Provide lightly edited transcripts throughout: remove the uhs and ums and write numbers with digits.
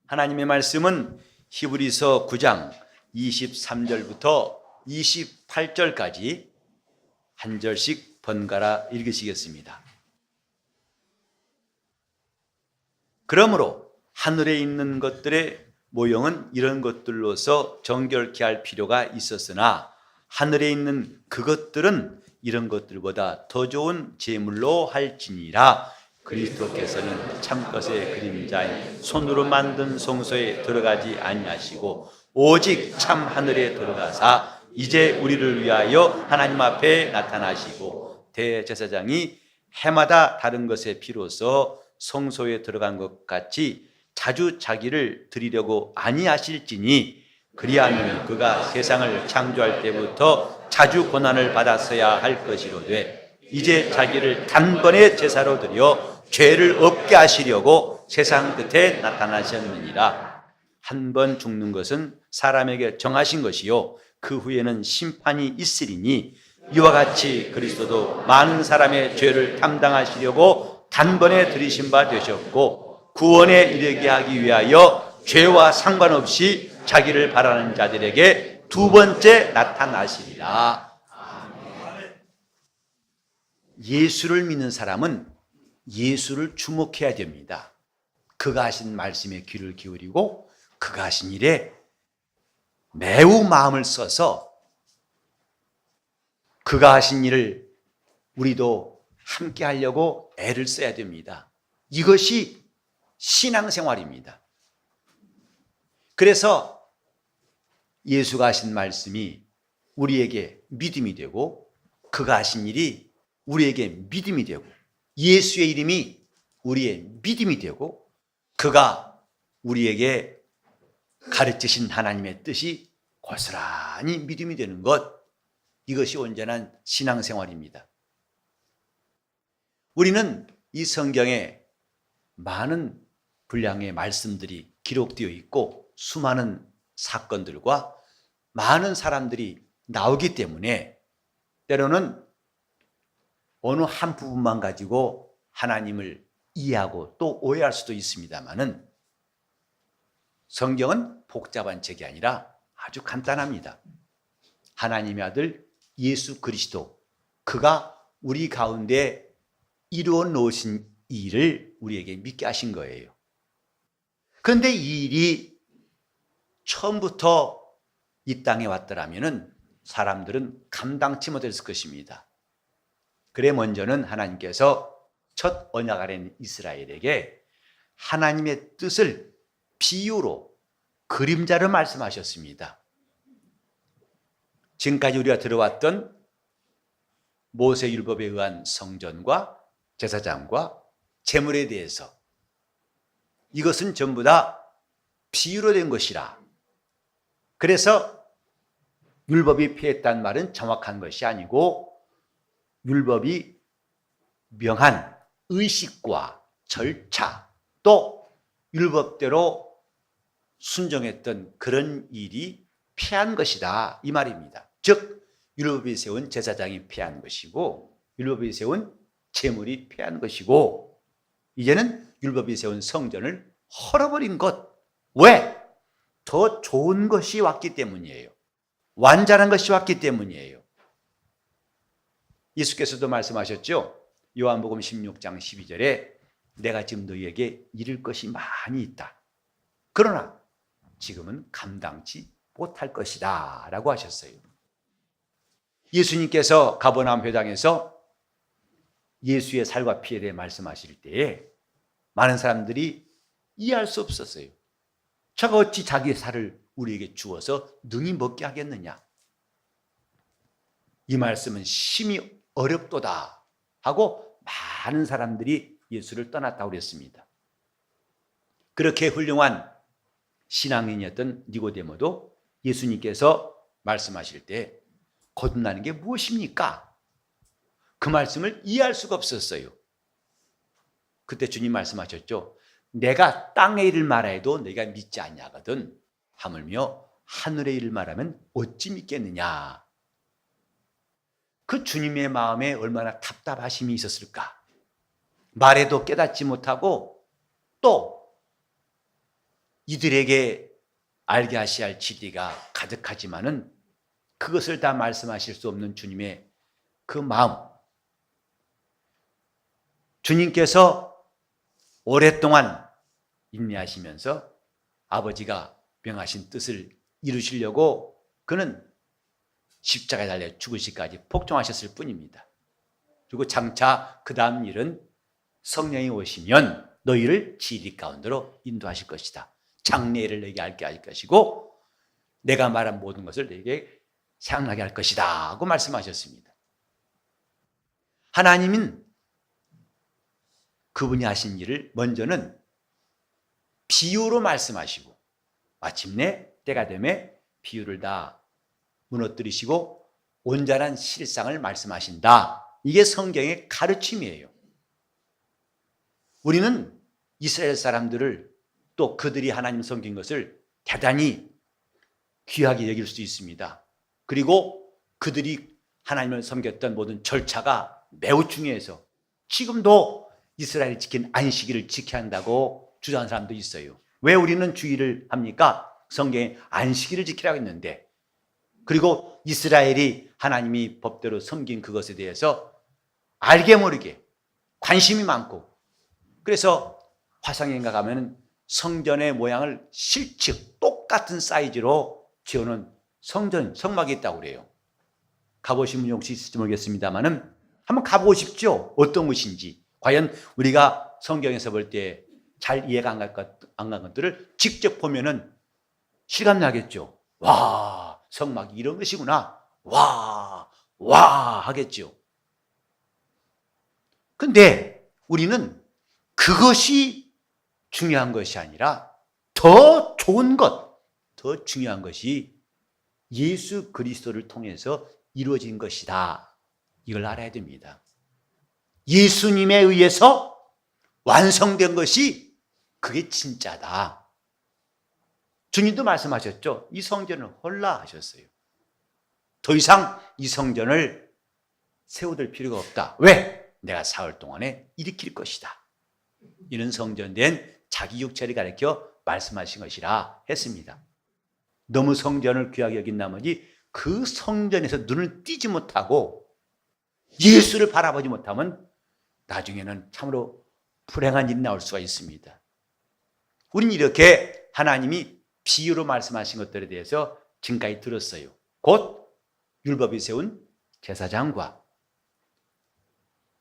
하나님의 말씀은 히브리서 9장 23절부터 28절까지 한 절씩 번갈아 읽으시겠습니다. 그러므로 하늘에 있는 것들의 모형은 이런 것들로서 정결케 할 필요가 있었으나 하늘에 있는 그것들은 이런 것들보다 더 좋은 제물로 할지니라. 그리스도께서는 참것의 그림자인 손으로 만든 성소에 들어가지 아니하시고 오직 참 하늘에 들어가사 이제 우리를 위하여 하나님 앞에 나타나시고 대제사장이 해마다 다른 것의 피로써 성소에 들어간 것 같이 자주 자기를 드리려고 아니하실지니 그리하면 그가 세상을 창조할 때부터 자주 고난을 받았어야 할 것이로되 이제 자기를 단번에 제사로 드려 죄를 없게 하시려고 세상 끝에 나타나셨느니라. 한 번 죽는 것은 사람에게 정하신 것이요 그 후에는 심판이 있으리니 이와 같이 그리스도도 많은 사람의 죄를 담당하시려고 단번에 들이신 바 되셨고 구원에 이르게 하기 위하여 죄와 상관없이 자기를 바라는 자들에게 두 번째 나타나시리라. 예수를 믿는 사람은 예수를 주목해야 됩니다. 그가 하신 말씀에 귀를 기울이고 그가 하신 일에 매우 마음을 써서 그가 하신 일을 우리도 함께 하려고 애를 써야 됩니다. 이것이 신앙생활입니다. 그래서 예수가 하신 말씀이 우리에게 믿음이 되고 그가 하신 일이 우리에게 믿음이 되고 예수의 이름이 우리의 믿음이 되고 그가 우리에게 가르치신 하나님의 뜻이 고스란히 믿음이 되는 것, 이것이 온전한 신앙생활입니다. 우리는 이 성경에 많은 분량의 말씀들이 기록되어 있고 수많은 사건들과 많은 사람들이 나오기 때문에 때로는 어느 한 부분만 가지고 하나님을 이해하고 또 오해할 수도 있습니다만은 성경은 복잡한 책이 아니라 아주 간단합니다. 하나님의 아들 예수 그리스도, 그가 우리 가운데 이루어 놓으신 일을 우리에게 믿게 하신 거예요. 그런데 이 일이 처음부터 이 땅에 왔더라면 사람들은 감당치 못했을 것입니다. 그래 먼저는 하나님께서 첫 언약 아래인 이스라엘에게 하나님의 뜻을 비유로 그림자로 말씀하셨습니다. 지금까지 우리가 들어왔던 모세율법에 의한 성전과 제사장과 제물에 대해서 이것은 전부 다 비유로 된 것이라. 그래서 율법이 피했다는 말은 정확한 것이 아니고 율법이 명한 의식과 절차 또 율법대로 순종했던 그런 일이 피한 것이다 이 말입니다. 즉 율법이 세운 제사장이 피한 것이고 율법이 세운 제물이 피한 것이고 이제는 율법이 세운 성전을 헐어버린 것. 왜? 더 좋은 것이 왔기 때문이에요. 완전한 것이 왔기 때문이에요. 예수께서도 말씀하셨죠. 요한복음 16장 12절에 내가 지금 너희에게 이를 것이 많이 있다. 그러나 지금은 감당치 못할 것이다 라고 하셨어요. 예수님께서 가버나움 회당에서 예수의 살과 피에 대해 말씀하실 때에 많은 사람들이 이해할 수 없었어요. 저가 어찌 자기의 살을 우리에게 주어서 능히 먹게 하겠느냐. 이 말씀은 심히 어렵도다 하고 많은 사람들이 예수를 떠났다고 그랬습니다. 그렇게 훌륭한 신앙인이었던 니고데모도 예수님께서 말씀하실 때 거듭나는 게 무엇입니까? 그 말씀을 이해할 수가 없었어요. 그때 주님 말씀하셨죠. 내가 땅의 일을 말해도 너희가 믿지 아니하거든 하물며 하늘의 일을 말하면 어찌 믿겠느냐. 그 주님의 마음에 얼마나 답답하심이 있었을까. 말해도 깨닫지 못하고 또 이들에게 알게 하셔야 할 진리가 가득하지만은 그것을 다 말씀하실 수 없는 주님의 그 마음, 주님께서 오랫동안 인내하시면서 아버지가 명하신 뜻을 이루시려고 그는 십자가에 달려 죽으시기까지 복종하셨을 뿐입니다. 그리고 장차 그 다음 일은 성령이 오시면 너희를 진리 가운데로 인도하실 것이다. 장래를 너에게 알게 할 것이고 내가 말한 모든 것을 너에게 생각나게 할 것이다 하고 말씀하셨습니다. 하나님은 그분이 하신 일을 먼저는 비유로 말씀하시고 마침내 때가 되매 비유를 다 무너뜨리시고 온전한 실상을 말씀하신다. 이게 성경의 가르침이에요. 우리는 이스라엘 사람들을 또 그들이 하나님 섬긴 것을 대단히 귀하게 여길 수 있습니다. 그리고 그들이 하나님을 섬겼던 모든 절차가 매우 중요해서 지금도 이스라엘이 지킨 안식일을 지켜야 한다고 주장하는 사람도 있어요. 왜 우리는 주일을 합니까? 성경에 안식일을 지키라고 했는데, 그리고 이스라엘이 하나님이 법대로 섬긴 그것에 대해서 알게 모르게 관심이 많고, 그래서 화성인가 가면 성전의 모양을 실측 똑같은 사이즈로 지어놓은 성막이 있다고 그래요. 가보신 분이 혹시 있을지 모르겠습니다만은 한번 가보고 싶죠? 어떤 것인지. 과연 우리가 성경에서 볼 때 잘 이해가 안 간 것들을 직접 보면은 실감나겠죠. 와, 성막이 이런 것이구나. 와 하겠죠. 근데 우리는 그것이 중요한 것이 아니라 더 좋은 것, 더 중요한 것이 예수 그리스도를 통해서 이루어진 것이다. 이걸 알아야 됩니다. 예수님에 의해서 완성된 것이 그게 진짜다. 주님도 말씀하셨죠. 이 성전을 헐라 하셨어요. 더 이상 이 성전을 세워둘 필요가 없다. 왜? 내가 사흘 동안에 일으킬 것이다. 이는 성전된 자기 육체를 가리켜 말씀하신 것이라 했습니다. 너무 성전을 귀하게 여긴 나머지 그 성전에서 눈을 띄지 못하고 예수를 바라보지 못하면 나중에는 참으로 불행한 일이 나올 수가 있습니다. 우리는 이렇게 하나님이 비유로 말씀하신 것들에 대해서 지금까지 들었어요. 곧 율법이 세운 제사장과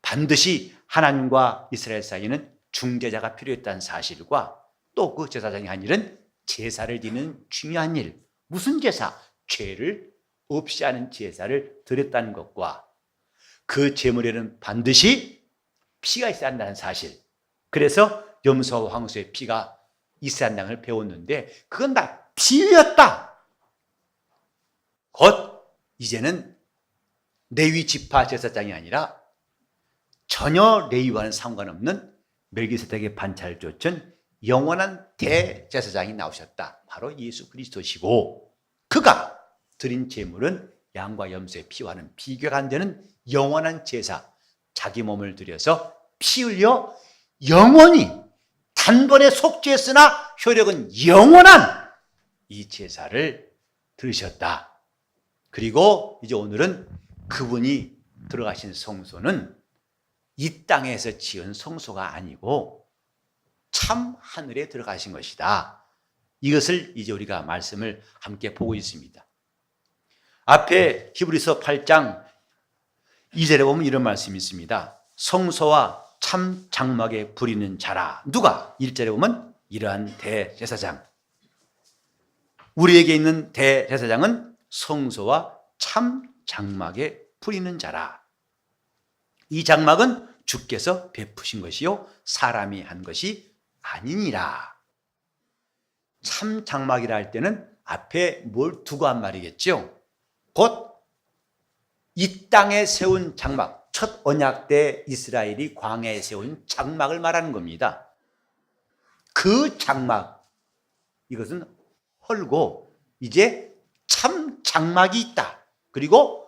반드시 하나님과 이스라엘 사이에는 중재자가 필요했다는 사실과 또 그 제사장이 한 일은 제사를 드리는 중요한 일, 무슨 제사? 죄를 없이 하는 제사를 드렸다는 것과 그 제물에는 반드시 피가 있어야 한다는 사실. 그래서 염소와 황소의 피가 있어야 한다는 걸 배웠는데 그건 다 비유였다. 곧 이제는 레위 지파 제사장이 아니라 전혀 레위와는 상관없는 멜기세덱의 반차를 쫓은 영원한 대제사장이 나오셨다. 바로 예수 그리스도시고 그가 드린 제물은 양과 염소의 피와는 비교가 안 되는 영원한 제사, 자기 몸을 들여서 피 흘려 영원히 단번에 속죄했으나 효력은 영원한 이 제사를 들으셨다. 그리고 이제 오늘은 그분이 들어가신 성소는 이 땅에서 지은 성소가 아니고 참 하늘에 들어가신 것이다. 이것을 이제 우리가 말씀을 함께 보고 있습니다. 앞에 히브리서 8장 2절에 보면 이런 말씀이 있습니다. 성소와 참 장막에 부리는 자라. 누가? 1절에 보면 이러한 대제사장. 우리에게 있는 대제사장은 성소와 참 장막에 부리는 자라. 이 장막은 주께서 베푸신 것이요 사람이 한 것이 아니니라. 참 장막이라 할 때는 앞에 뭘 두고 한 말이겠죠. 곧 이 땅에 세운 장막, 첫 언약 때 이스라엘이 광야에 세운 장막을 말하는 겁니다. 그 장막, 이것은 헐고 이제 참 장막이 있다. 그리고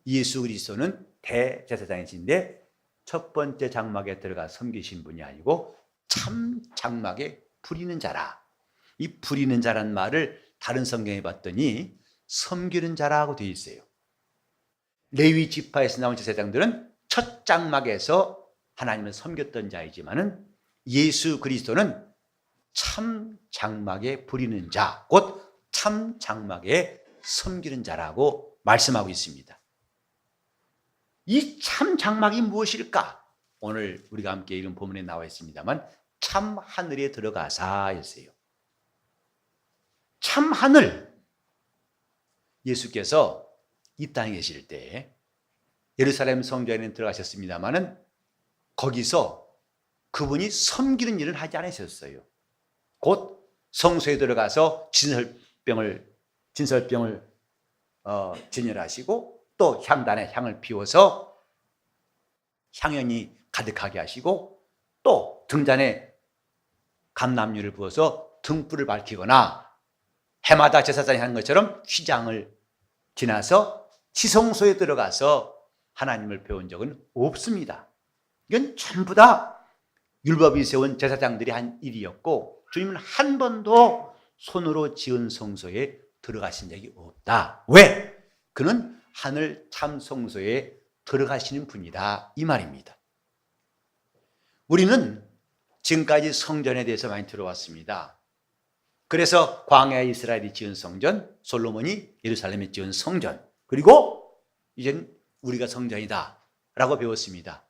예수 그리스도는 대제사장이신데 첫 번째 장막에 들어가 섬기신 분이 아니고 참 장막에 부리는 자라. 이 부리는 자라는 말을 다른 성경에 봤더니 섬기는 자라고 되어 있어요. 레위 지파에서 나온 제사장들은 첫 장막에서 하나님을 섬겼던 자이지만은 예수 그리스도는 참 장막에 부리는 자, 곧 참 장막에 섬기는 자라고 말씀하고 있습니다. 이 참 장막이 무엇일까? 오늘 우리가 함께 읽은 본문에 나와 있습니다만 참 하늘에 들어가사 했어요. 참 하늘. 예수께서 이 땅에 계실 때 예루살렘 성전에 들어가셨습니다마는 거기서 그분이 섬기는 일을 하지 않으셨어요. 곧 성소에 들어가서 진설병을 진열하시고 또 향단에 향을 피워서 향연이 가득하게 하시고 또 등잔에 감람유를 부어서 등불을 밝히거나 해마다 제사장이 하는 것처럼 휘장을 지나서 지성소에 들어가서 하나님을 배운 적은 없습니다. 이건 전부 다 율법이 세운 제사장들이 한 일이었고 주님은 한 번도 손으로 지은 성소에 들어가신 적이 없다. 왜? 그는 하늘 참 성소에 들어가시는 분이다 이 말입니다. 우리는 지금까지 성전에 대해서 많이 들어왔습니다. 그래서 광야에 이스라엘이 지은 성전, 솔로몬이 예루살렘에 지은 성전, 그리고 이젠 우리가 성전이다 라고 배웠습니다.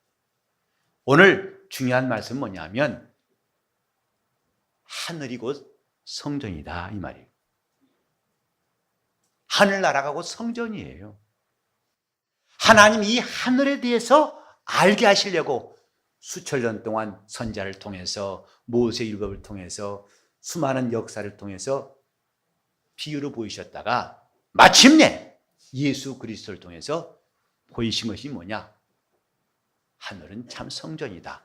오늘 중요한 말씀은 뭐냐면 하늘이 곧 성전이다 이 말이에요. 하늘나라가 곧 성전이에요. 하나님 이 하늘에 대해서 알게 하시려고 수천 년 동안 선지자를 통해서 모세 율법을 통해서 수많은 역사를 통해서 비유로 보이셨다가 마침내 예수 그리스도를 통해서 보이신 것이 뭐냐? 하늘은 참 성전이다.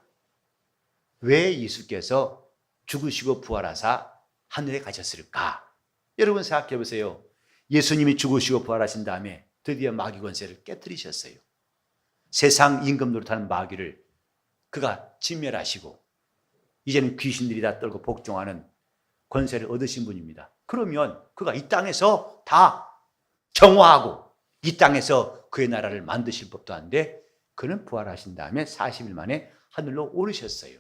왜 예수께서 죽으시고 부활하사 하늘에 가셨을까? 여러분 생각해 보세요. 예수님이 죽으시고 부활하신 다음에 드디어 마귀 권세를 깨뜨리셨어요. 세상 임금 노릇하는 마귀를 그가 진멸하시고 이제는 귀신들이 다 떨고 복종하는 권세를 얻으신 분입니다. 그러면 그가 이 땅에서 다 정화하고 이 땅에서 그의 나라를 만드실 법도 한데 그는 부활하신 다음에 40일 만에 하늘로 오르셨어요.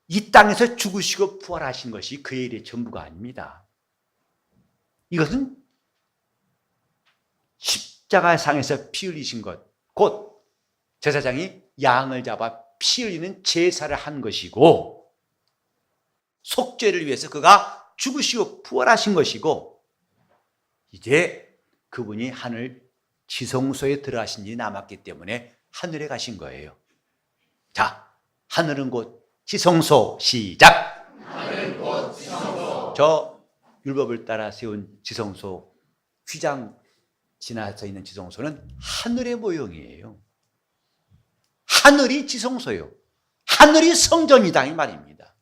이 땅에서 죽으시고 부활하신 것이 그의 일의 전부가 아닙니다. 이것은 십자가상에서 피 흘리신 것, 곧 제사장이 양을 잡아 피 흘리는 제사를 한 것이고 속죄를 위해서 그가 죽으시고 부활하신 것이고 이제 그분이 하늘 지성소에 들어가신 지 남았기 때문에 하늘에 가신 거예요. 자, 하늘은 곧 지성소. 시작. 하늘은 곧 지성소. 저 율법을 따라 세운 지성소, 휘장 지나서 있는 지성소는 하늘의 모형이에요. 하늘이 지성소요. 하늘이 성전이다 이 말입니다.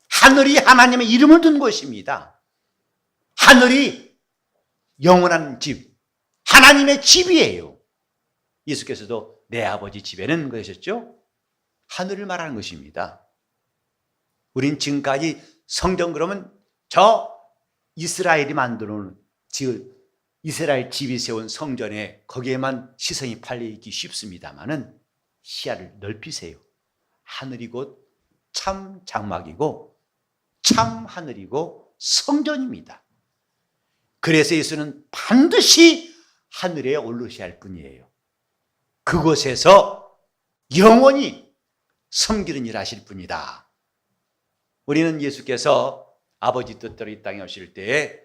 하늘이 하나님의 이름을 둔 곳입니다. 하늘이 영원한 집, 하나님의 집이에요. 예수께서도 내 아버지 집에는 그러셨죠? 하늘을 말하는 것입니다. 우린 지금까지 성전 그러면 저 이스라엘이 만들어 놓은 이스라엘 집이 세운 성전에 거기에만 시선이 팔려 있기 쉽습니다만은 시야를 넓히세요. 하늘이 곧 참 장막이고 참 하늘이고 성전입니다. 그래서 예수는 반드시 하늘에 오르셔야 할 뿐이에요. 그곳에서 영원히 섬기는 일 하실 분이다. 우리는 예수께서 아버지 뜻대로 이 땅에 오실 때에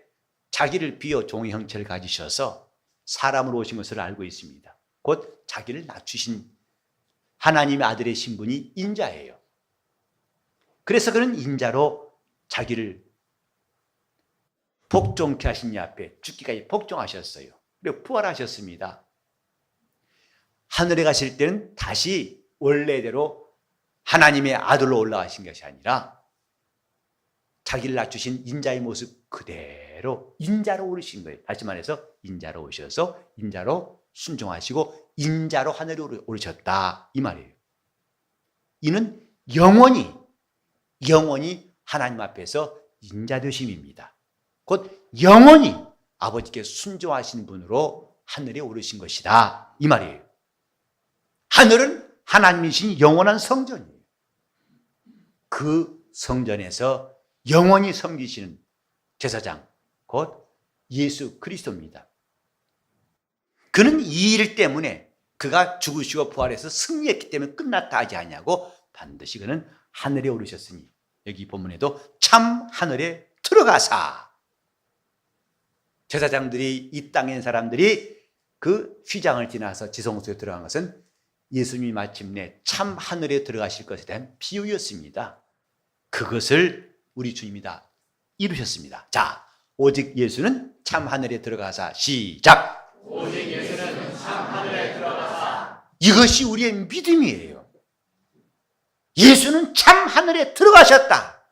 자기를 비어 종의 형체를 가지셔서 사람으로 오신 것을 알고 있습니다. 곧 자기를 낮추신 하나님의 아들의 신분이 인자예요. 그래서 그는 인자로 자기를 복종케 하신 이 앞에 죽기까지 복종하셨어요. 그리고 부활하셨습니다. 하늘에 가실 때는 다시 원래대로 하나님의 아들로 올라가신 것이 아니라 자기를 낮추신 인자의 모습 그대로 인자로 오르신 거예요. 다시 말해서 인자로 오셔서 인자로 순종하시고 인자로 하늘에 오르셨다 이 말이에요. 이는 영원히 영원히 하나님 앞에서 인자되심입니다. 곧 영원히 아버지께 순종하신 분으로 하늘에 오르신 것이다, 이 말이에요. 하늘은 하나님이신 영원한 성전이에요. 그 성전에서 영원히 섬기시는 제사장, 곧 예수 그리스도입니다. 그는 이 일 때문에 그가 죽으시고 부활해서 승리했기 때문에 끝났다 하지 않냐고, 반드시 그는 하늘에 오르셨으니, 여기 본문에도 참 하늘에 들어가사, 제사장들이, 이 땅에 있는 사람들이 그 휘장을 지나서 지성소에 들어간 것은 예수님이 마침내 참 하늘에 들어가실 것에 대한 비유였습니다. 그것을 우리 주님이 다 이루셨습니다. 자, 오직 예수는 참 하늘에 들어가사, 시작. 오직 예수는 참 하늘에 들어가사. 이것이 우리의 믿음이에요. 예수는 참 하늘에 들어가셨다.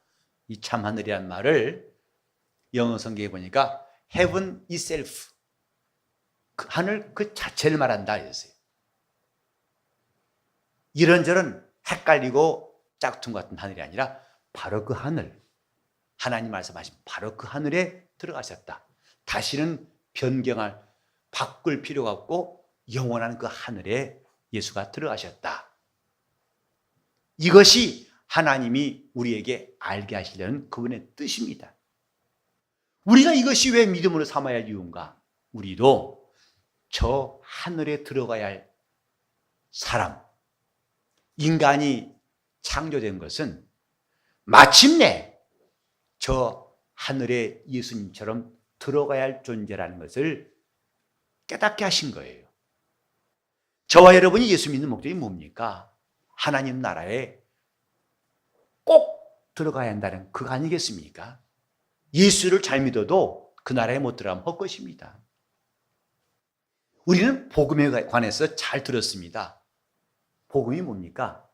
이 참 하늘이란 말을 영어 성경에 보니까 heaven itself, 그 하늘 그 자체를 말한다 했어요. 이런저런 헷갈리고 짝퉁 같은 하늘이 아니라 바로 그 하늘, 하나님 말씀하신 바로 그 하늘에 들어가셨다. 다시는 변경할, 바꿀 필요가 없고 영원한 그 하늘에 예수가 들어가셨다. 이것이 하나님이 우리에게 알게 하시려는 그분의 뜻입니다. 우리가 이것이 왜 믿음으로 삼아야 할 이유인가? 우리도 저 하늘에 들어가야 할 사람, 인간이 창조된 것은 마침내 저 하늘에 예수님처럼 들어가야 할 존재라는 것을 깨닫게 하신 거예요. 저와 여러분이 예수 믿는 목적이 뭡니까? 하나님 나라에 꼭 들어가야 한다는 그거 아니겠습니까? 예수를 잘 믿어도 그 나라에 못 들어가면 헛것입니다. 우리는 복음에 관해서 잘 들었습니다. 복음이 뭡니까?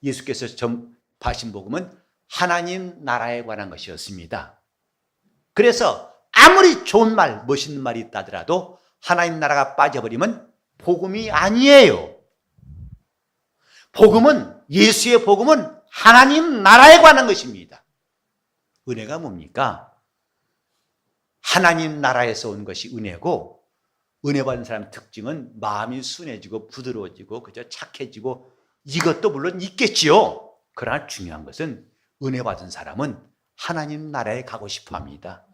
예수께서 전파하신 복음은 하나님 나라에 관한 것이었습니다. 그래서 아무리 좋은 말, 멋있는 말이 있다 하더라도 하나님 나라가 빠져버리면 복음이 아니에요. 복음은, 예수의 복음은 하나님 나라에 관한 것입니다. 은혜가 뭡니까? 하나님 나라에서 온 것이 은혜고, 은혜 받은 사람의 특징은 마음이 순해지고 부드러워지고 그저 착해지고, 이것도 물론 있겠지요. 그러나 중요한 것은 은혜 받은 사람은 하나님 나라에 가고 싶어 합니다.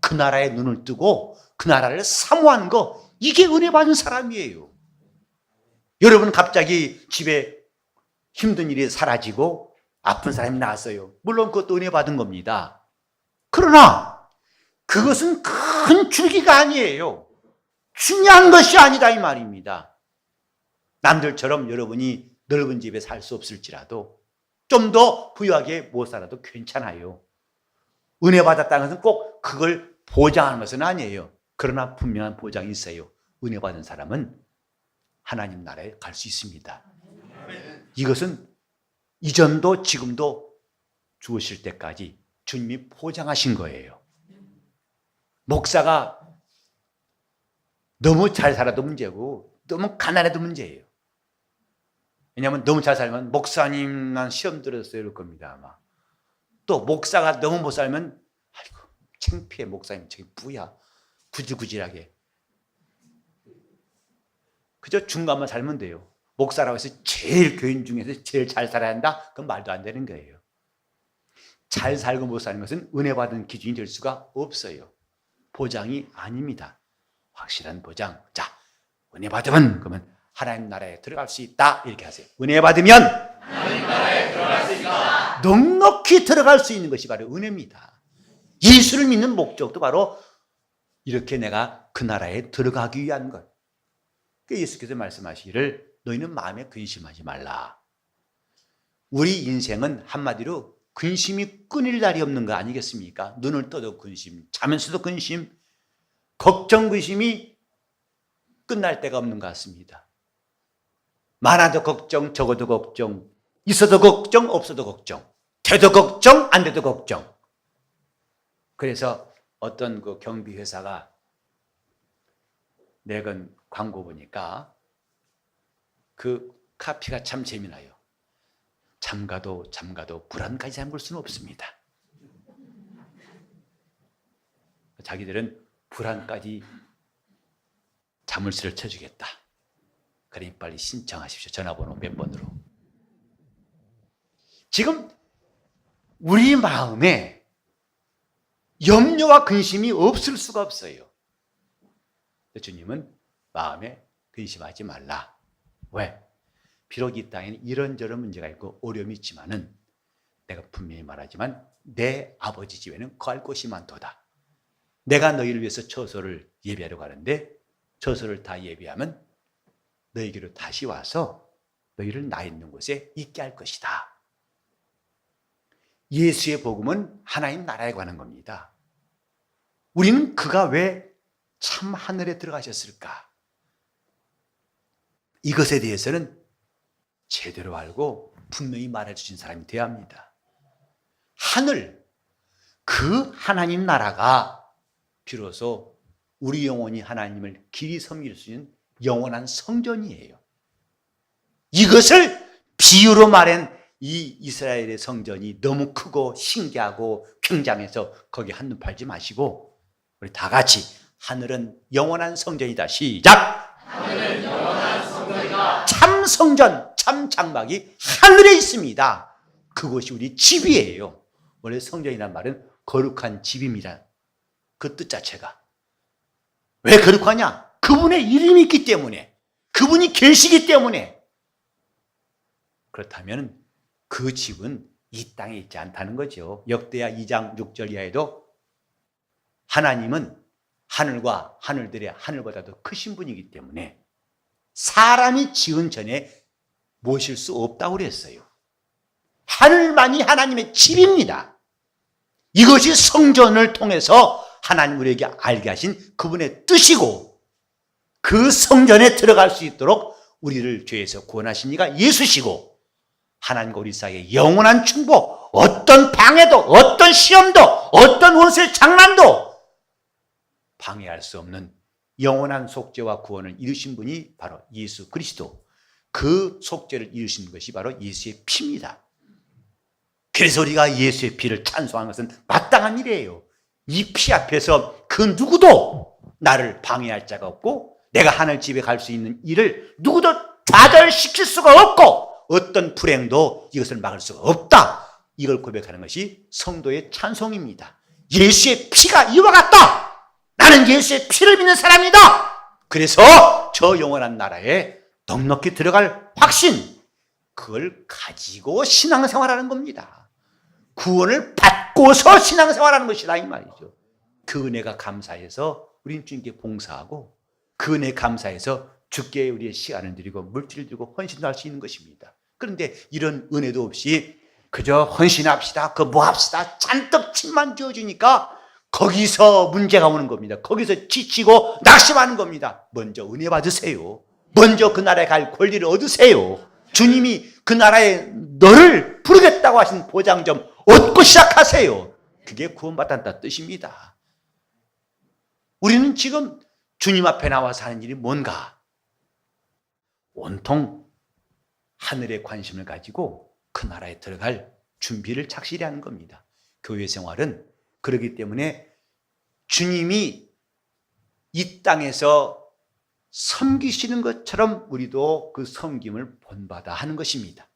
그 나라에 눈을 뜨고 그 나라를 사모하는 거, 이게 은혜 받은 사람이에요. 여러분 갑자기 집에 힘든 일이 사라지고 아픈 사람이 나왔어요. 물론 그것도 은혜 받은 겁니다. 그러나 그것은 큰 줄기가 아니에요. 중요한 것이 아니다 이 말입니다. 남들처럼 여러분이 넓은 집에 살 수 없을지라도 좀 더 부유하게 못 살아도 괜찮아요. 은혜 받았다는 것은 꼭 그걸 보장하는 것은 아니에요. 그러나 분명한 보장이 있어요. 은혜 받은 사람은 하나님 나라에 갈 수 있습니다. 이것은 이전도 지금도 죽으실 때까지 주님이 보장하신 거예요. 목사가 너무 잘 살아도 문제고 너무 가난해도 문제예요. 왜냐하면 너무 잘 살면 목사님 난 시험 들었어요 이럴 겁니다 아마. 또 목사가 너무 못 살면 아이고 창피해, 목사님 저기 뭐야, 구질구질하게. 그저 중간만 살면 돼요. 목사라고 해서 제일 교인 중에서 제일 잘 살아야 한다? 그건 말도 안 되는 거예요. 잘 살고 못 사는 것은 은혜 받은 기준이 될 수가 없어요. 보장이 아닙니다. 확실한 보장. 자, 은혜 받으면 그러면 하나님 나라에 들어갈 수 있다 이렇게 하세요. 은혜 받으면 하나님 나라에 들어갈 수 있다. 넉넉히 들어갈 수 있는 것이 바로 은혜입니다. 예수를 믿는 목적도 바로 이렇게 내가 그 나라에 들어가기 위한 것. 예수께서 말씀하시기를 너희는 마음에 근심하지 말라. 우리 인생은 한마디로 근심이 끊일 날이 없는 거 아니겠습니까? 눈을 떠도 근심, 자면서도 근심, 걱정 근심이 끝날 데가 없는 것 같습니다. 많아도 걱정, 적어도 걱정, 있어도 걱정, 없어도 걱정, 돼도 걱정, 안 돼도 걱정. 그래서 어떤 그 경비회사가 내건 광고 보니까 그 카피가 참 재미나요. 잠가도 불안까지 잠글 수는 없습니다. 자기들은 불안까지 자물쇠를 쳐주겠다. 그러니 빨리 신청하십시오. 전화번호 몇 번으로. 지금 우리 마음에 염려와 근심이 없을 수가 없어요. 주님은 마음에 근심하지 말라. 왜? 비록 이 땅에는 이런저런 문제가 있고 어려움이 있지만은 내가 분명히 말하지만 내 아버지 집에는 거할 곳이 많도다. 내가 너희를 위해서 처소를 예비하려고 하는데 처소를 다 예비하면 너희에게로 다시 와서 너희를 나 있는 곳에 있게 할 것이다. 예수의 복음은 하나님 나라에 관한 겁니다. 우리는 그가 왜 참 하늘에 들어가셨을까? 이것에 대해서는 제대로 알고 분명히 말해 주신 사람이 되어야 합니다. 하늘, 그 하나님 나라가 비로소 우리 영혼이 하나님을 길이 섬길 수 있는 영원한 성전이에요. 이것을 비유로 말한 이 이스라엘의 성전이 너무 크고 신기하고 굉장해서 거기 한눈 팔지 마시고 우리 다 같이 하늘은 영원한 성전이다. 시작! 하늘은 영원한 성전이다. 참 성전, 참 장막이 하늘에 있습니다. 그것이 우리 집이에요. 원래 성전이란 말은 거룩한 집입니다. 그 뜻 자체가. 왜 거룩하냐? 그분의 이름이 있기 때문에, 그분이 계시기 때문에. 그렇다면 그 집은 이 땅에 있지 않다는 거죠. 역대하 2장 6절 이하에도 하나님은 하늘과 하늘들의 하늘보다도 크신 분이기 때문에 사람이 지은 전에 모실 수 없다고 그랬어요. 하늘만이 하나님의 집입니다. 이것이 성전을 통해서 하나님 우리에게 알게 하신 그분의 뜻이고 그 성전에 들어갈 수 있도록 우리를 죄에서 구원하신 이가 예수시고 하나님과 우리 사이의 영원한 충복, 어떤 방해도, 어떤 시험도, 어떤 원수의 장난도 방해할 수 없는 영원한 속죄와 구원을 이루신 분이 바로 예수 그리스도. 그 속죄를 이루신 것이 바로 예수의 피입니다. 그래서 우리가 예수의 피를 찬송하는 것은 마땅한 일이에요. 이 피 앞에서 그 누구도 나를 방해할 자가 없고 내가 하늘 집에 갈 수 있는 일을 누구도 좌절시킬 수가 없고 어떤 불행도 이것을 막을 수가 없다. 이걸 고백하는 것이 성도의 찬송입니다. 예수의 피가 이와 같다. 나는 예수의 피를 믿는 사람이다. 그래서 저 영원한 나라에 넉넉히 들어갈 확신, 그걸 가지고 신앙생활하는 겁니다. 구원을 받고서 신앙생활하는 것이다 이 말이죠. 그 은혜가 감사해서 우리는 주님께 봉사하고 그 은혜 감사해서 주께 우리의 시간을 드리고 물질을 드리고 헌신도 할 수 있는 것입니다. 그런데 이런 은혜도 없이 그저 헌신합시다, 그 뭐 합시다 잔뜩 침만 지어주니까 거기서 문제가 오는 겁니다. 거기서 지치고 낙심하는 겁니다. 먼저 은혜 받으세요. 먼저 그 나라에 갈 권리를 얻으세요. 주님이 그 나라에 너를 부르겠다고 하신 보장 좀 얻고 시작하세요. 그게 구원받았다는 뜻입니다. 우리는 지금 주님 앞에 나와서 하는 일이 뭔가? 온통 하늘의 관심을 가지고 그 나라에 들어갈 준비를 착실히 하는 겁니다. 교회 생활은 그렇기 때문에 주님이 이 땅에서 섬기시는 것처럼 우리도 그 섬김을 본받아 하는 것입니다.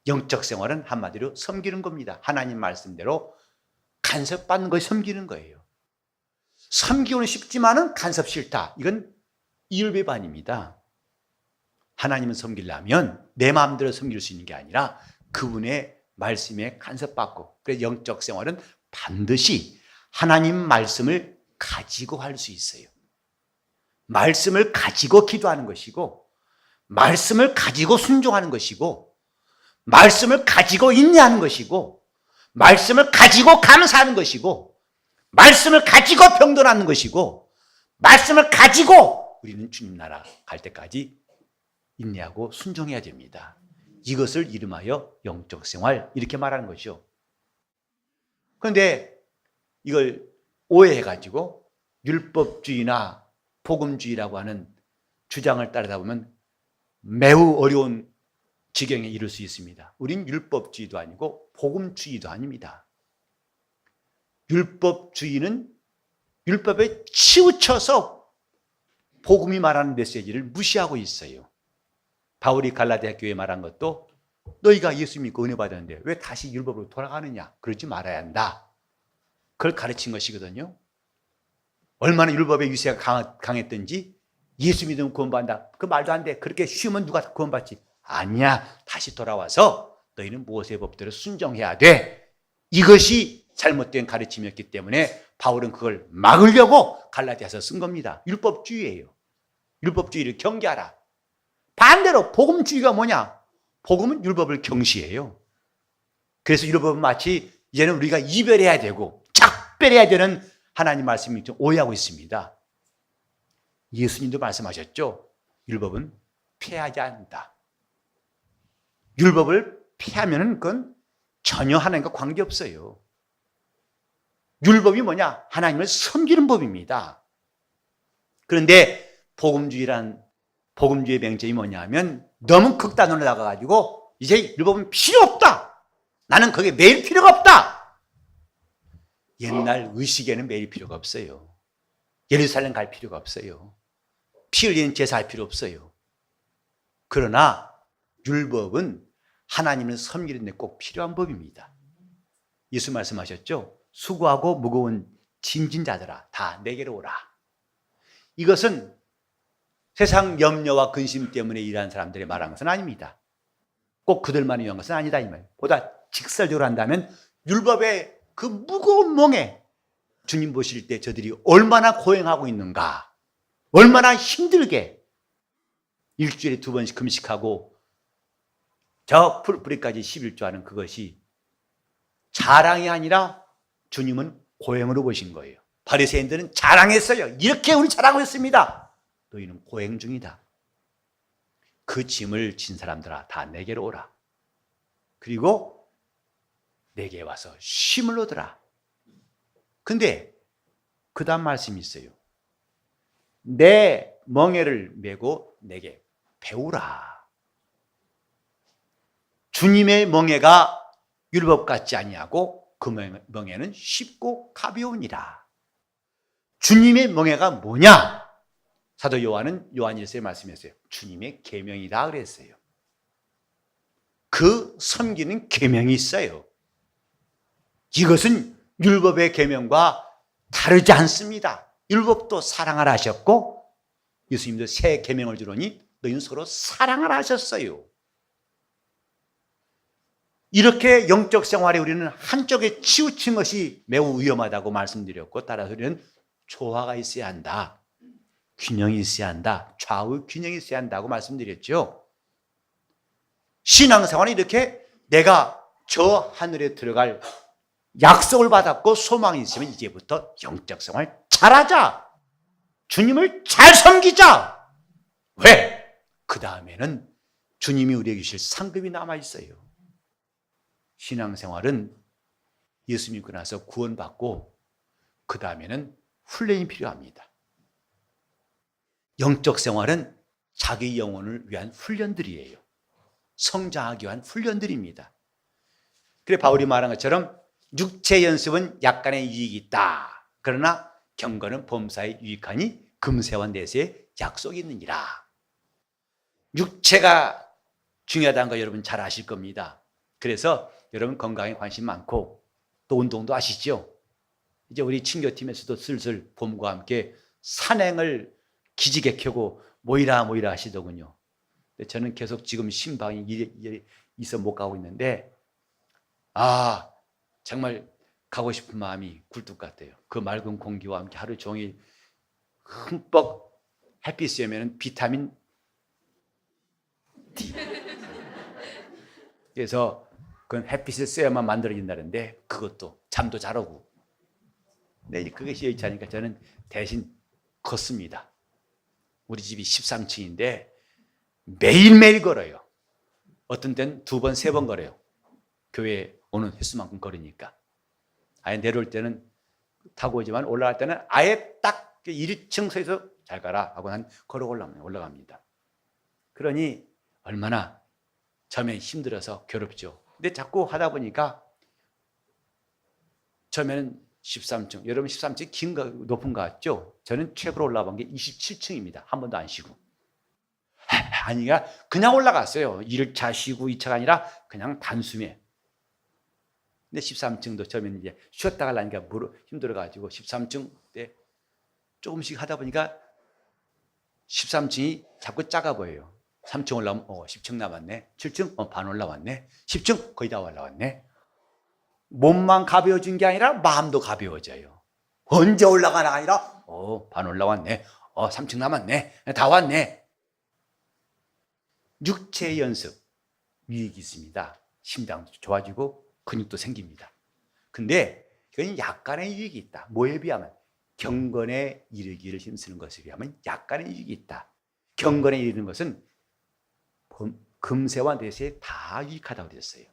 영적 생활은 한마디로 섬기는 겁니다. 하나님 말씀대로 간섭받는 것이 섬기는 거예요. 섬기고는 싶지만은 간섭 싫다. 이건 이율배반입니다. 하나님은 섬기려면 내 마음대로 섬길 수 있는 게 아니라 그분의 말씀에 간섭받고, 그래서 영적 생활은 반드시 하나님 말씀을 가지고 할 수 있어요. 말씀을 가지고 기도하는 것이고, 말씀을 가지고 순종하는 것이고, 말씀을 가지고 인내하는 것이고, 말씀을 가지고 감사하는 것이고, 말씀을 가지고 병돈하는 것이고, 말씀을 가지고 우리는 주님 나라 갈 때까지 인내하고 순종해야 됩니다. 이것을 이름하여 영적 생활 이렇게 말하는 것이죠. 그런데 이걸 오해해가지고 율법주의나 복음주의라고 하는 주장을 따르다 보면 매우 어려운 지경에 이를 수 있습니다. 우린 율법주의도 아니고 복음주의도 아닙니다. 율법주의는 율법에 치우쳐서 복음이 말하는 메시지를 무시하고 있어요. 바울이 갈라디아 교회에 말한 것도 너희가 예수 믿고 은혜 받았는데 왜 다시 율법으로 돌아가느냐? 그러지 말아야 한다. 그걸 가르친 것이거든요. 얼마나 율법의 위세가 강했던지 예수 믿으면 구원받는다. 그 말도 안 돼. 그렇게 쉬우면 누가 구원받지? 아니야. 다시 돌아와서 너희는 모세의 법대로 순종해야 돼. 이것이 잘못된 가르침이었기 때문에 바울은 그걸 막으려고 갈라디아서 쓴 겁니다. 율법주의예요. 율법주의를 경계하라. 반대로 복음주의가 뭐냐? 복음은 율법을 경시해요. 그래서 율법은 마치 이제는 우리가 이별해야 되고 작별해야 되는 하나님 말씀이 좀 오해하고 있습니다. 예수님도 말씀하셨죠. 율법은 폐하지 않는다. 율법을 폐하면은 그건 전혀 하나님과 관계없어요. 율법이 뭐냐? 하나님을 섬기는 법입니다. 그런데 복음주의의 맹점이 뭐냐면 너무 극단으로 나가가지고 이제 율법은 필요 없다. 나는 거기에 매일 필요가 없다. 옛날 의식에는 매일 필요가 없어요. 예루살렘 갈 필요가 없어요. 피 흘리는 제사할 필요 없어요. 그러나 율법은 하나님을 섬기는 데 꼭 필요한 법입니다. 예수 말씀하셨죠? 수고하고 무거운 짐진 자들아 다 내게로 오라. 이것은 세상 염려와 근심 때문에 일하는 사람들의 말한 것은 아닙니다. 꼭 그들만을 위한 것은 아니다 이 말. 보다 직설적으로 한다면 율법의 그 무거운 멍에 주님 보실 때 저들이 얼마나 고행하고 있는가, 얼마나 힘들게 일주일에 2번씩 금식하고 저 풀뿌리까지 11조 하는 그것이 자랑이 아니라 주님은 고행으로 보신 거예요. 바리새인들은 자랑했어요. 이렇게 우리 자랑을 했습니다. 너희는 고행 중이다. 그 짐을 진 사람들아 다 내게로 오라. 그리고 내게 와서 쉼을 얻으라. 근데 그 다음 말씀이 있어요. 내 멍에를 메고 내게 배우라. 주님의 멍에가 율법 같지 아니하고 그 멍에는 쉽고 가벼우니라. 주님의 멍에가 뭐냐? 사도 요한은 요한일서에 말씀했어요. 주님의 계명이다 그랬어요. 그 섬기는 계명이 있어요. 이것은 율법의 계명과 다르지 않습니다. 율법도 사랑하라 하셨고 예수님도 새 계명을 주노니 너희는 서로 사랑하라 하셨어요. 이렇게 영적 생활에 우리는 한쪽에 치우친 것이 매우 위험하다고 말씀드렸고 따라서 우리는 조화가 있어야 한다. 균형이 있어야 한다. 좌우 균형이 있어야 한다고 말씀드렸죠. 신앙생활은 이렇게 내가 저 하늘에 들어갈 약속을 받았고 소망이 있으면 이제부터 영적 생활 잘하자. 주님을 잘 섬기자. 왜? 그 다음에는 주님이 우리에게 주실 상급이 남아있어요. 신앙생활은 예수 믿고 나서 구원받고 그 다음에는 훈련이 필요합니다. 영적 생활은 자기 영혼을 위한 훈련들이에요. 성장하기 위한 훈련들입니다. 그래 바울이 말한 것처럼 육체 연습은 약간의 유익이 있다. 그러나 경건은 범사에 유익하니 금세와 내세에 약속이 있느니라. 육체가 중요하다는 거 여러분 잘 아실 겁니다. 그래서 여러분 건강에 관심 많고 또 운동도 아시죠? 이제 우리 친교팀에서도 슬슬 봄과 함께 산행을 기지개 켜고 모이라 하시더군요. 근데 저는 계속 지금 신방이 일이 있어 못 가고 있는데 정말 가고 싶은 마음이 굴뚝 같아요. 그 맑은 공기와 함께 하루 종일 흠뻑 햇빛 쐬면 비타민 D. 그래서 그건 햇빛을 쐬야만 만들어진다는데 그것도 잠도 잘 오고. 네, 그것이 여의치 않으니까 저는 대신 걷습니다. 우리 집이 13층인데 매일매일 걸어요. 어떤 때는 2번, 3번 걸어요. 교회 오는 횟수만큼 걸으니까. 아예 내려올 때는 타고 오지만 올라갈 때는 아예 딱 1층서에서 잘 가라 하고 난 걸어 올라갑니다. 그러니 얼마나 처음에 힘들어서 괴롭죠. 근데 자꾸 하다 보니까 처음에는 13층, 여러분 13층 높은 거 같죠? 저는 최고로 올라간 게 27층입니다. 한 번도 안 쉬고. 아니가 그냥 올라갔어요. 1차 쉬고 2차가 아니라 그냥 단숨에. 근데 13층도 처음에는 이제 쉬었다 가려니까 힘들어가지고 13층 때 조금씩 하다 보니까 13층이 자꾸 작아 보여요. 3층 올라오면 10층 남았네. 7층 반 올라왔네. 10층 거의 다 올라왔네. 몸만 가벼워진 게 아니라 마음도 가벼워져요. 언제 올라가나 아니라 반 올라왔네. 3층 남았네. 다 왔네. 육체 연습 유익이 있습니다. 심장도 좋아지고 근육도 생깁니다. 근데 이건 약간의 유익이 있다. 뭐에 비하면 경건에 이르기를 힘쓰는 것에 비하면 약간의 유익이 있다. 경건에 이르는 것은 금세와 내세에 다 유익하다고 그랬어요.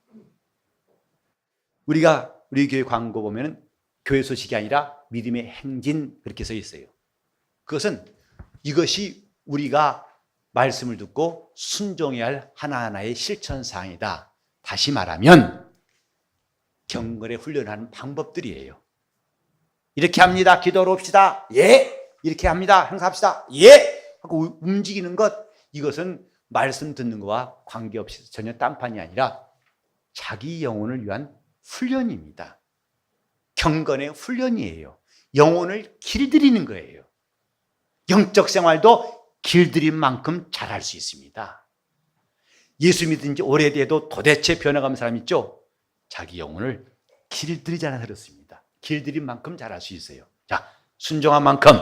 우리가 우리 교회 광고 보면은 교회 소식이 아니라 믿음의 행진 그렇게 써 있어요. 그것은 이것이 우리가 말씀을 듣고 순종해야 할 하나하나의 실천사항이다. 다시 말하면 경건에 훈련하는 방법들이에요. 이렇게 합니다. 기도로 옵시다. 예. 이렇게 합니다. 행사합시다. 예. 하고 움직이는 것, 이것은 말씀 듣는 것과 관계없이 전혀 딴판이 아니라 자기 영혼을 위한 훈련입니다. 경건의 훈련이에요. 영혼을 길들이는 거예요. 영적 생활도 길들인 만큼 잘할 수 있습니다. 예수 믿은 지 오래돼도 도대체 변화가는 사람 있죠? 자기 영혼을 길들이지 않아 그렇습니다. 길들인 만큼 잘할 수 있어요. 자, 순종한 만큼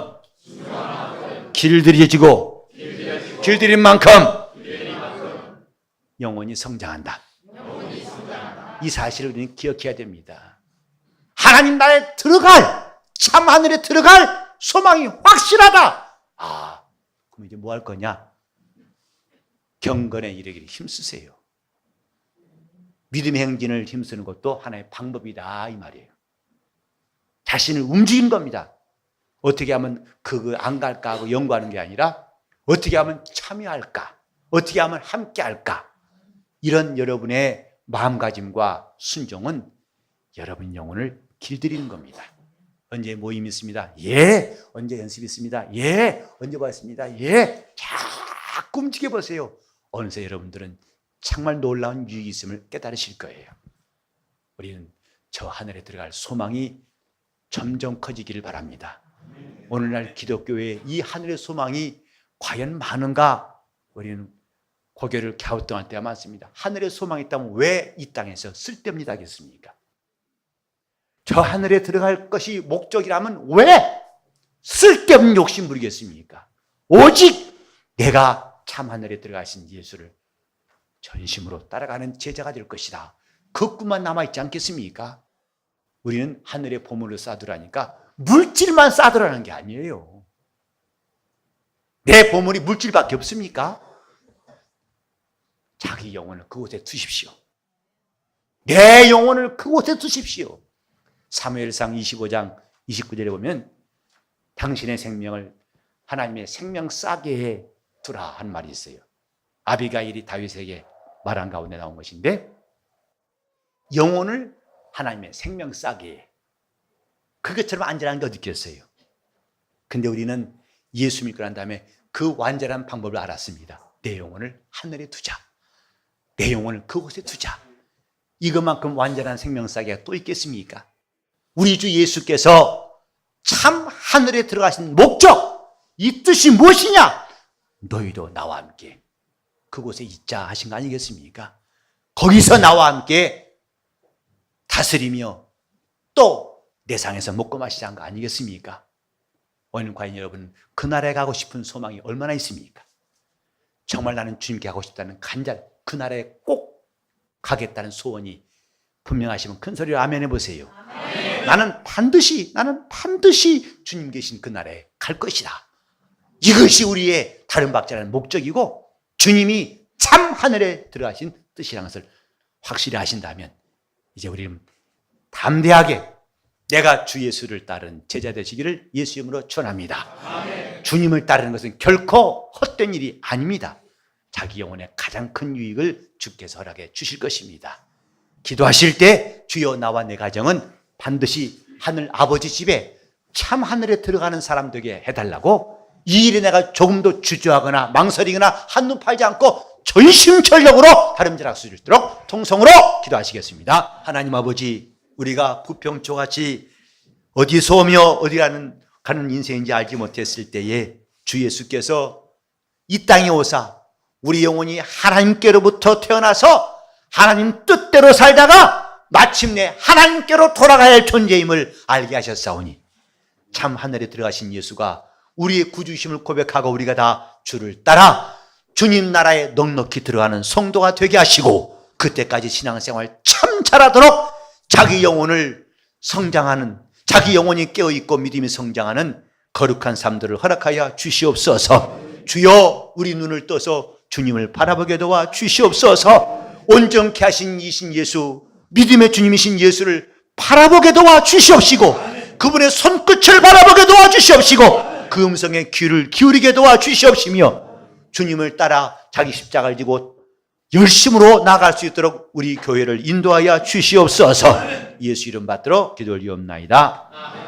길들여지고 길들인 만큼 영혼이 성장한다. 이 사실을 우리는 기억해야 됩니다. 하나님 나라에 들어갈, 참 하늘에 들어갈 소망이 확실하다. 그럼 이제 뭐 할 거냐? 경건에 이르기를 힘쓰세요. 믿음의 행진을 힘쓰는 것도 하나의 방법이다 이 말이에요. 자신을 움직이는 겁니다. 어떻게 하면 안 갈까 하고 연구하는 게 아니라 어떻게 하면 참여할까? 어떻게 하면 함께 할까? 이런 여러분의 마음가짐과 순종은 여러분 영혼을 길들이는 겁니다. 언제 모임 있습니다. 예. 언제 연습 있습니다. 예. 언제 봤습니다. 예. 자꾸 움직여 보세요. 어느새 여러분들은 정말 놀라운 유익이 있음을 깨달으실 거예요. 우리는 저 하늘에 들어갈 소망이 점점 커지기를 바랍니다. 오늘날 기독교의 이 하늘의 소망이 과연 많은가? 우리는 고개를 갸우뚱할 때가 많습니다. 하늘의 소망이 있다면 왜 이 땅에서 쓸데없는 일 하겠습니까? 저 하늘에 들어갈 것이 목적이라면 왜 쓸데없는 욕심 부리겠습니까? 오직 내가 참 하늘에 들어가신 예수를 전심으로 따라가는 제자가 될 것이다. 그 꿈만 남아있지 않겠습니까? 우리는 하늘에 보물을 쌓으라니까 물질만 쌓으라는 게 아니에요. 내 보물이 물질밖에 없습니까? 자기 영혼을 그곳에 두십시오. 내 영혼을 그곳에 두십시오. 사무엘상 25장 29절에 보면 당신의 생명을 하나님의 생명 싸게에 두라 한 말이 있어요. 아비가일이 다윗에게 말한 가운데 나온 것인데 영혼을 하나님의 생명 싸게에 그것처럼 안전한 게 어디 있겠어요. 근데 우리는 예수 믿고 난 다음에 그 완전한 방법을 알았습니다. 내 영혼을 하늘에 두자. 내 영혼을 그곳에 두자. 이것만큼 완전한 생명 싸게가 또 있겠습니까? 우리 주 예수께서 참 하늘에 들어가신 목적, 이 뜻이 무엇이냐? 너희도 나와 함께 그곳에 있자 하신 거 아니겠습니까? 거기서 나와 함께 다스리며 또 내 상에서 먹고 마시자 한 거 아니겠습니까? 오늘 과연 여러분 그 나라에 가고 싶은 소망이 얼마나 있습니까? 정말 나는 주님께 가고 싶다는 그 나라에 꼭 가겠다는 소원이 분명하시면 큰 소리로 아멘 해보세요. 나는 반드시 주님 계신 그 나라에 갈 것이다. 이것이 우리의 다른 박자라는 목적이고 주님이 참 하늘에 들어가신 뜻이라는 것을 확실히 하신다면 이제 우리는 담대하게 내가 주 예수를 따른 제자 되시기를 예수 이름으로 축원합니다. 주님을 따르는 것은 결코 헛된 일이 아닙니다. 자기 영혼의 가장 큰 유익을 주께서 허락해 주실 것입니다. 기도하실 때 주여 나와 내 가정은 반드시 하늘 아버지 집에 참 하늘에 들어가는 사람 되게 해달라고 이 일에 내가 조금도 주저하거나 망설이거나 한눈 팔지 않고 전심전력으로 다름질할 수 있도록 통성으로 기도하시겠습니다. 하나님 아버지, 우리가 부평초같이 어디서 오며 어디 가는 인생인지 알지 못했을 때에 주 예수께서 이 땅에 오사 우리 영혼이 하나님께로부터 태어나서 하나님 뜻대로 살다가 마침내 하나님께로 돌아가야 할 존재임을 알게 하셨사오니 참 하늘에 들어가신 예수가 우리의 구주심을 고백하고 우리가 다 주를 따라 주님 나라에 넉넉히 들어가는 성도가 되게 하시고 그때까지 신앙생활 참 잘하도록 자기 영혼을 성장하는, 자기 영혼이 깨어있고 믿음이 성장하는 거룩한 삶들을 허락하여 주시옵소서. 주여 우리 눈을 떠서 주님을 바라보게 도와 주시옵소서. 온전케 하신 이신 예수, 믿음의 주님이신 예수를 바라보게 도와 주시옵시고 그분의 손끝을 바라보게 도와 주시옵시고 그 음성에 귀를 기울이게 도와 주시옵시며 주님을 따라 자기 십자가를 지고 열심으로 나아갈 수 있도록 우리 교회를 인도하여 주시옵소서. 예수 이름 받들어 기도를 드리옵나이다.